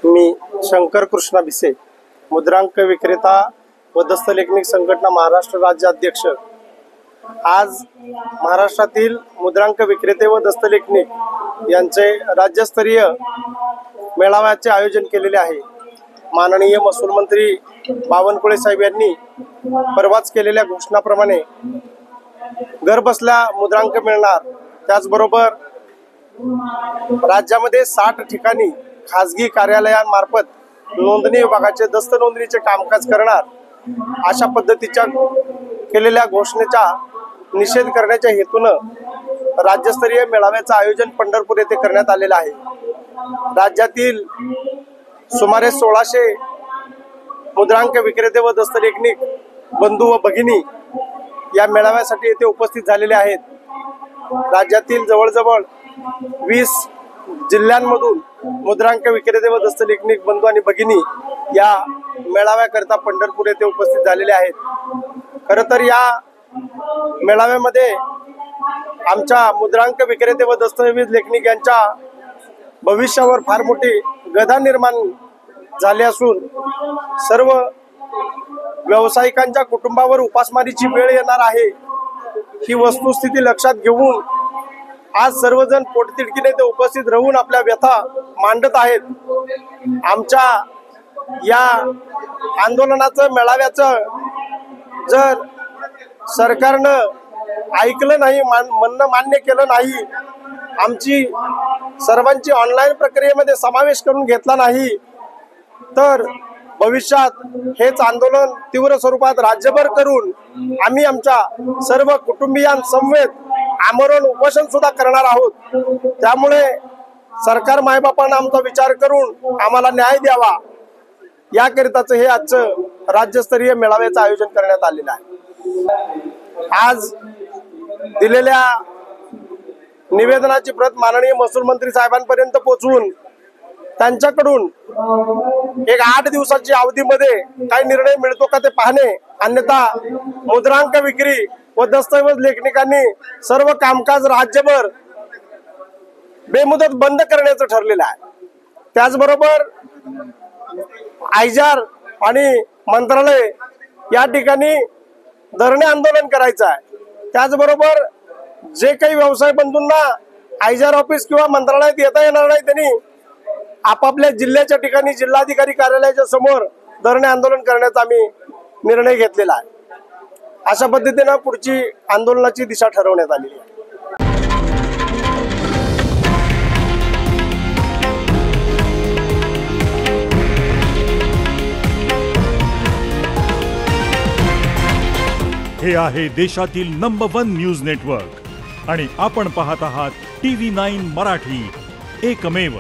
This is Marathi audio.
मी शंकर कृष्णा भिसे, मुद्रांक विक्रेता व दस्तलेखनिक संघटना महाराष्ट्र राज्य अध्यक्ष। आज महाराष्ट्रातील मुद्रांक विक्रेते व दस्तलेखनिक यांचे राज्यस्तरीय मेळाव्याचे आयोजन केलेले आहे। माननीय महसूल मंत्री बावनकुळे साहेब यांनी परवाच केलेल्या घोषणाप्रमाणे घरबसल्या मुद्रांक मिळणार, त्याचबरोबर राज्यामध्ये 60 ठिकाणी खासगी कार्यालयांमार्फत नोंदणी विभागाचे दस्त नोंदणीचे कामकाज करणार, अशा पद्धतीच्या केलेल्या घोषणेचा निषेध करण्याच्या हेतूने राज्यस्तरीय मेळाव्याचे आयोजन पंढरपूर येथे करण्यात आलेले आहे। राज्यातील सुमारे 1600 मुद्रांक विक्रेते व दस्तलेखनिक बंधू व भगिनी या मेळाव्यासाठी येथे उपस्थित झालेले आहेत। राज्यातील जवळजवळ 20 जिल्ह्यांमधून मुद्रांक विक्रेते व दस्तलेखनिक बंधू आणि भगिनी या मेळाव्याकरता पंढरपूर येथे उपस्थित झालेले आहेत। खरं तर या मेळाव्यामध्ये आमच्या मुद्रांक विक्रेते व दस्तऐवज लेखनिक यांच्या भविष्यावर फार मोठी गदा निर्माण झाली असून सर्व व्यावसायिकांच्या कुटुंबावर उपासमारीची वेळ येणार आहे, ही वस्तुस्थिती लक्षात घेऊन आज सर्वजण पोटतिडकीने ते उपस्थित राहून आपल्या व्यथा मांडत आहेत। आमच्या या आंदोलनाचं मेळाव्याचं जर सरकारनं ऐकलं नाही, म्हणणं मान्य केलं नाही, आमची सर्वांची ऑनलाईन प्रक्रियेमध्ये समावेश करून घेतला नाही, तर भविष्यात हेच आंदोलन तीव्र स्वरूपात राज्यभर करून आम्ही आमच्या सर्व कुटुंबियांसमवेत आमरण उपोषण सुद्धा करणार आहोत। त्यामुळे सरकार मायबापांना आमचा विचार करून आम्हाला न्याय द्यावा, याकरिताच हे आजचं राज्यस्तरीय मेळाव्याचं आयोजन करण्यात आलेलं आहे। आज दिलेल्या निवेदनाची प्रत माननीय महसूल मंत्री साहेबांपर्यंत पोहोचवून त्यांच्याकडून एक 8 दिवसाची अवधीमध्ये काही निर्णय मिळतो का ते पाहणे, अन्यथा मुद्रांक विक्री व दस्तऐवज लेखनिकांनी सर्व कामकाज राज्यभर बेमुदत बंद करण्याचं ठरलेलं आहे। त्याचबरोबर आयजार आणि मंत्रालय या ठिकाणी धरणे आंदोलन करायचं आहे। त्याचबरोबर जे काही व्यवसाय बंधूंना आयजार ऑफिस किंवा मंत्रालयात येता येणार नाही, त्यांनी आपापल्या जिल्ह्याच्या ठिकाणी जिल्हाधिकारी कार्यालयाच्या समोर धरणे आंदोलन करण्याचा आम्ही निर्णय घेतलेला आहे। अशा पद्धतीने पुढची आंदोलनाची दिशा ठरवण्यात आलेली आहे। हे आहे देशातील नंबर 1 न्यूज नेटवर्क आणि आपण पाहत आहात TV9 मराठी, एकमेव।